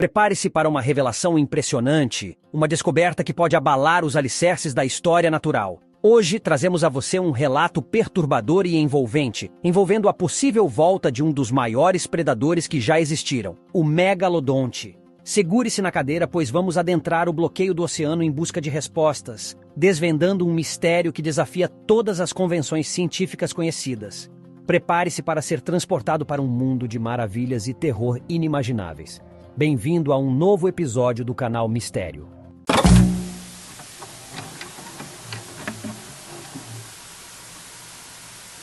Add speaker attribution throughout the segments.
Speaker 1: Prepare-se para uma revelação impressionante, uma descoberta que pode abalar os alicerces da história natural. Hoje trazemos a você um relato perturbador e envolvente, envolvendo a possível volta de um dos maiores predadores que já existiram, o megalodonte. Segure-se na cadeira, pois vamos adentrar o bloqueio do oceano em busca de respostas, desvendando um mistério que desafia todas as convenções científicas conhecidas. Prepare-se para ser transportado para um mundo de maravilhas e terror inimagináveis. Bem-vindo a um novo episódio do canal Mistério.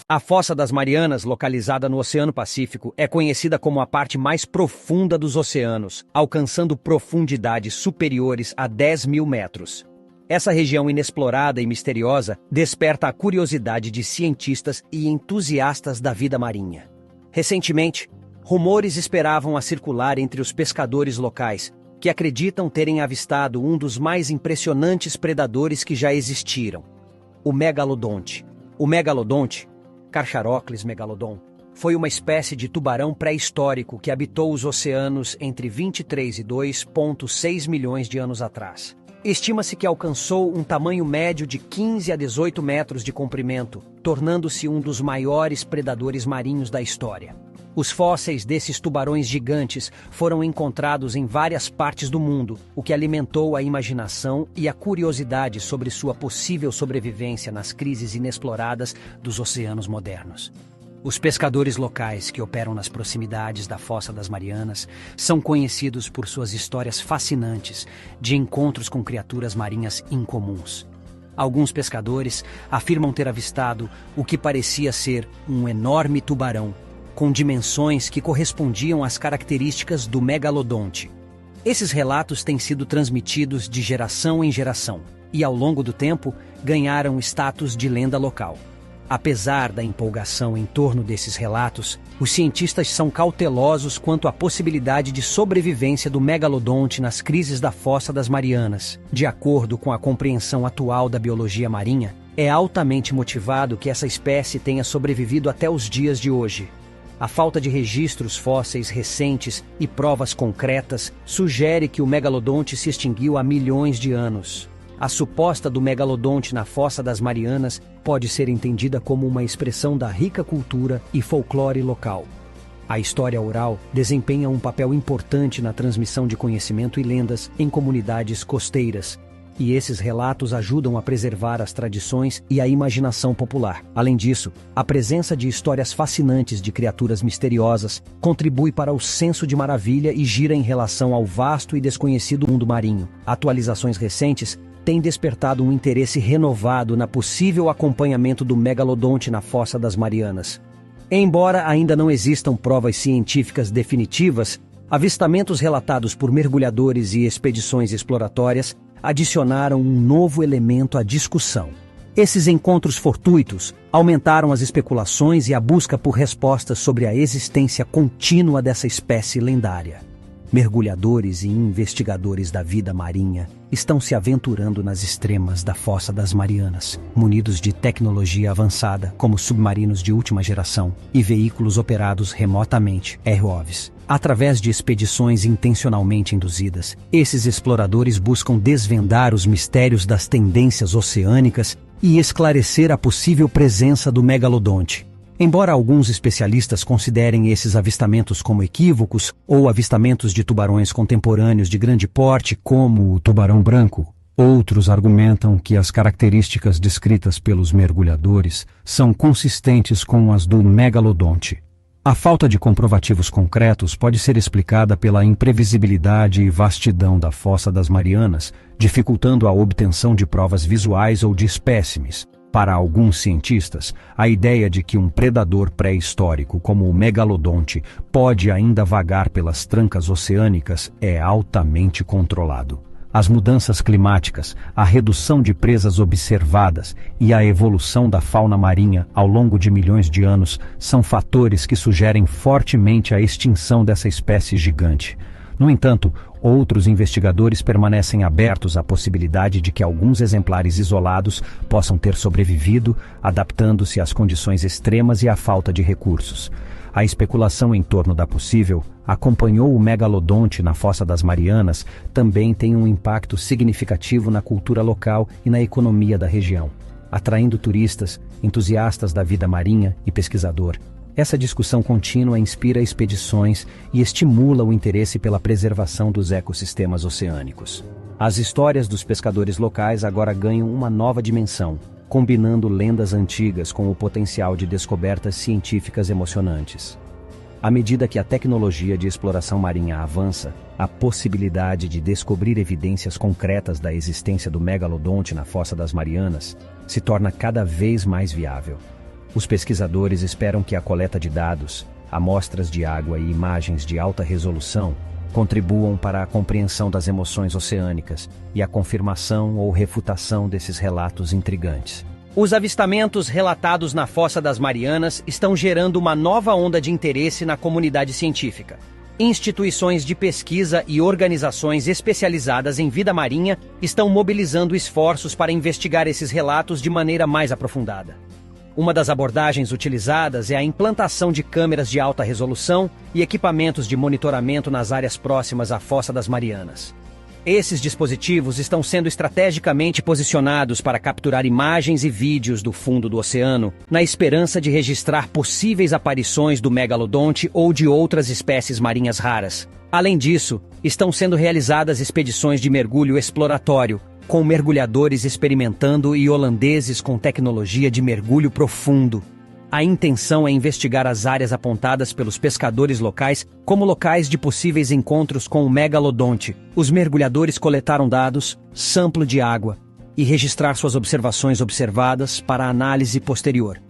Speaker 1: A Fossa das Marianas, localizada no Oceano Pacífico, é conhecida como a parte mais profunda dos oceanos, alcançando profundidades superiores a 10 mil metros. Essa região inexplorada e misteriosa desperta a curiosidade de cientistas e entusiastas da vida marinha. Recentemente, rumores esperavam a circular entre os pescadores locais, que acreditam terem avistado um dos mais impressionantes predadores que já existiram, o megalodonte. O megalodonte, Carcharodontes megalodon, foi uma espécie de tubarão pré-histórico que habitou os oceanos entre 23 e 2,6 milhões de anos atrás. Estima-se que alcançou um tamanho médio de 15 a 18 metros de comprimento, tornando-se um dos maiores predadores marinhos da história. Os fósseis desses tubarões gigantes foram encontrados em várias partes do mundo, o que alimentou a imaginação e a curiosidade sobre sua possível sobrevivência nas crises inexploradas dos oceanos modernos. Os pescadores locais que operam nas proximidades da Fossa das Marianas são conhecidos por suas histórias fascinantes de encontros com criaturas marinhas incomuns. Alguns pescadores afirmam ter avistado o que parecia ser um enorme tubarão, com dimensões que correspondiam às características do megalodonte. Esses relatos têm sido transmitidos de geração em geração e, ao longo do tempo, ganharam status de lenda local. Apesar da empolgação em torno desses relatos, os cientistas são cautelosos quanto à possibilidade de sobrevivência do megalodonte nas crises da Fossa das Marianas. De acordo com a compreensão atual da biologia marinha, é altamente motivado que essa espécie tenha sobrevivido até os dias de hoje. A falta de registros fósseis recentes e provas concretas sugere que o megalodonte se extinguiu há milhões de anos. A suposta do megalodonte na Fossa das Marianas pode ser entendida como uma expressão da rica cultura e folclore local. A história oral desempenha um papel importante na transmissão de conhecimento e lendas em comunidades costeiras, e esses relatos ajudam a preservar as tradições e a imaginação popular. Além disso, a presença de histórias fascinantes de criaturas misteriosas contribui para o senso de maravilha e gira em relação ao vasto e desconhecido mundo marinho. Atualizações recentes têm despertado um interesse renovado na possível acompanhamento do megalodonte na Fossa das Marianas. Embora ainda não existam provas científicas definitivas, avistamentos relatados por mergulhadores e expedições exploratórias adicionaram um novo elemento à discussão. Esses encontros fortuitos aumentaram as especulações e a busca por respostas sobre a existência contínua dessa espécie lendária. Mergulhadores e investigadores da vida marinha estão se aventurando nas extremas da Fossa das Marianas, munidos de tecnologia avançada, como submarinos de última geração e veículos operados remotamente, ROVs. Através de expedições intencionalmente induzidas, esses exploradores buscam desvendar os mistérios das tendências oceânicas e esclarecer a possível presença do megalodonte. Embora alguns especialistas considerem esses avistamentos como equívocos ou avistamentos de tubarões contemporâneos de grande porte, como o tubarão branco, outros argumentam que as características descritas pelos mergulhadores são consistentes com as do megalodonte. A falta de comprovativos concretos pode ser explicada pela imprevisibilidade e vastidão da Fossa das Marianas, dificultando a obtenção de provas visuais ou de espécimes. Para alguns cientistas, a ideia de que um predador pré-histórico como o megalodonte pode ainda vagar pelas trancas oceânicas é altamente controlado. As mudanças climáticas, a redução de presas observadas e a evolução da fauna marinha ao longo de milhões de anos são fatores que sugerem fortemente a extinção dessa espécie gigante. No entanto, outros investigadores permanecem abertos à possibilidade de que alguns exemplares isolados possam ter sobrevivido, adaptando-se às condições extremas e à falta de recursos. A especulação em torno da possível acompanhou o megalodonte na Fossa das Marianas também tem um impacto significativo na cultura local e na economia da região, atraindo turistas, entusiastas da vida marinha e pesquisador. Essa discussão contínua inspira expedições e estimula o interesse pela preservação dos ecossistemas oceânicos. As histórias dos pescadores locais agora ganham uma nova dimensão, combinando lendas antigas com o potencial de descobertas científicas emocionantes. À medida que a tecnologia de exploração marinha avança, a possibilidade de descobrir evidências concretas da existência do megalodonte na Fossa das Marianas se torna cada vez mais viável. Os pesquisadores esperam que a coleta de dados, amostras de água e imagens de alta resolução contribuam para a compreensão das emoções oceânicas e a confirmação ou refutação desses relatos intrigantes. Os avistamentos relatados na Fossa das Marianas estão gerando uma nova onda de interesse na comunidade científica. Instituições de pesquisa e organizações especializadas em vida marinha estão mobilizando esforços para investigar esses relatos de maneira mais aprofundada. Uma das abordagens utilizadas é a implantação de câmeras de alta resolução e equipamentos de monitoramento nas áreas próximas à Fossa das Marianas. Esses dispositivos estão sendo estrategicamente posicionados para capturar imagens e vídeos do fundo do oceano, na esperança de registrar possíveis aparições do megalodonte ou de outras espécies marinhas raras. Além disso, estão sendo realizadas expedições de mergulho exploratório, com mergulhadores experimentando e holandeses com tecnologia de mergulho profundo. A intenção é investigar as áreas apontadas pelos pescadores locais como locais de possíveis encontros com o megalodonte. Os mergulhadores coletaram dados, sample de água, e registrar suas observações observadas para análise posterior.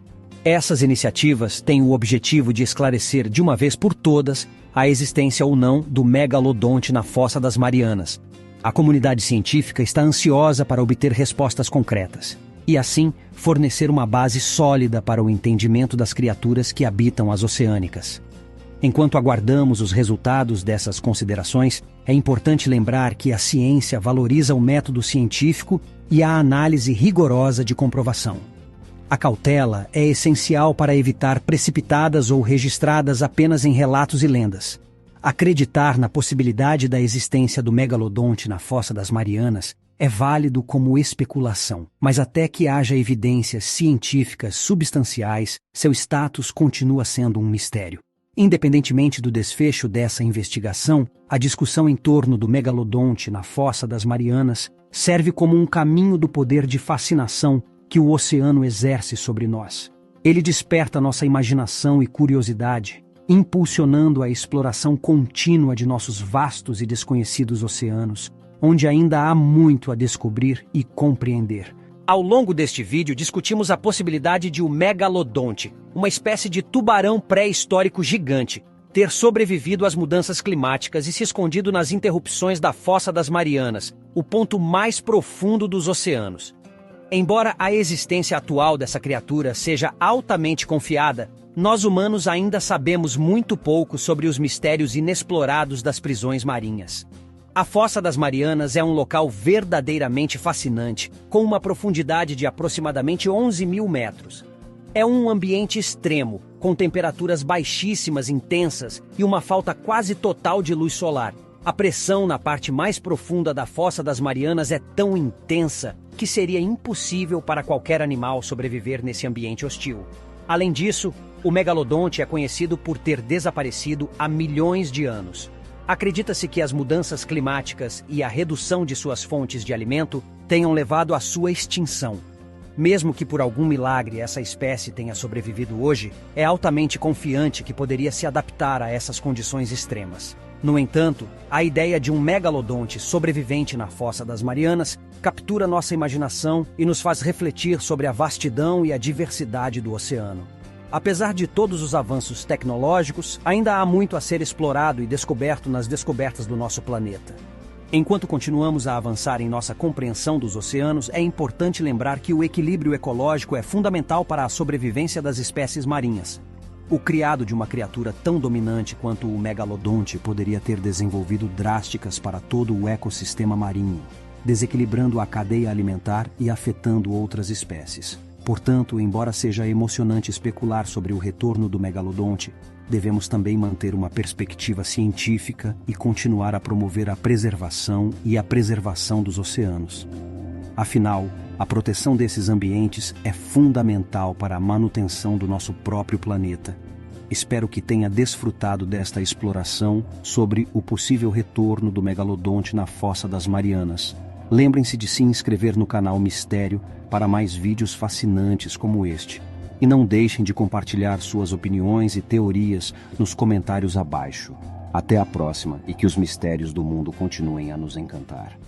Speaker 1: Essas iniciativas têm o objetivo de esclarecer de uma vez por todas a existência ou não do megalodonte na Fossa das Marianas. A comunidade científica está ansiosa para obter respostas concretas e, assim, fornecer uma base sólida para o entendimento das criaturas que habitam as oceânicas. Enquanto aguardamos os resultados dessas considerações, é importante lembrar que a ciência valoriza o método científico e a análise rigorosa de comprovação. A cautela é essencial para evitar precipitadas ou registradas apenas em relatos e lendas. Acreditar na possibilidade da existência do megalodonte na Fossa das Marianas é válido como especulação, mas até que haja evidências científicas substanciais, seu status continua sendo um mistério. Independentemente do desfecho dessa investigação, a discussão em torno do megalodonte na Fossa das Marianas serve como um caminho do poder de fascinação que o oceano exerce sobre nós. Ele desperta nossa imaginação e curiosidade, impulsionando a exploração contínua de nossos vastos e desconhecidos oceanos, onde ainda há muito a descobrir e compreender. Ao longo deste vídeo, discutimos a possibilidade de o megalodonte, uma espécie de tubarão pré-histórico gigante, ter sobrevivido às mudanças climáticas e se escondido nas interrupções da Fossa das Marianas, o ponto mais profundo dos oceanos. Embora a existência atual dessa criatura seja altamente confiada, nós humanos ainda sabemos muito pouco sobre os mistérios inexplorados das prisões marinhas. A Fossa das Marianas é um local verdadeiramente fascinante, com uma profundidade de aproximadamente 11.000 metros. É um ambiente extremo, com temperaturas baixíssimas intensas e uma falta quase total de luz solar. A pressão na parte mais profunda da Fossa das Marianas é tão intensa que seria impossível para qualquer animal sobreviver nesse ambiente hostil. Além disso, o megalodonte é conhecido por ter desaparecido há milhões de anos. Acredita-se que as mudanças climáticas e a redução de suas fontes de alimento tenham levado à sua extinção. Mesmo que por algum milagre essa espécie tenha sobrevivido hoje, é altamente confiante que poderia se adaptar a essas condições extremas. No entanto, a ideia de um megalodonte sobrevivente na Fossa das Marianas captura nossa imaginação e nos faz refletir sobre a vastidão e a diversidade do oceano. Apesar de todos os avanços tecnológicos, ainda há muito a ser explorado e descoberto nas descobertas do nosso planeta. Enquanto continuamos a avançar em nossa compreensão dos oceanos, é importante lembrar que o equilíbrio ecológico é fundamental para a sobrevivência das espécies marinhas. O criado de uma criatura tão dominante quanto o megalodonte poderia ter desenvolvido drásticas para todo o ecossistema marinho, desequilibrando a cadeia alimentar e afetando outras espécies. Portanto, embora seja emocionante especular sobre o retorno do megalodonte, devemos também manter uma perspectiva científica e continuar a promover a preservação dos oceanos. Afinal, a proteção desses ambientes é fundamental para a manutenção do nosso próprio planeta. Espero que tenha desfrutado desta exploração sobre o possível retorno do megalodonte na Fossa das Marianas. Lembrem-se de se inscrever no canal Mistério para mais vídeos fascinantes como este. E não deixem de compartilhar suas opiniões e teorias nos comentários abaixo. Até a próxima e que os mistérios do mundo continuem a nos encantar.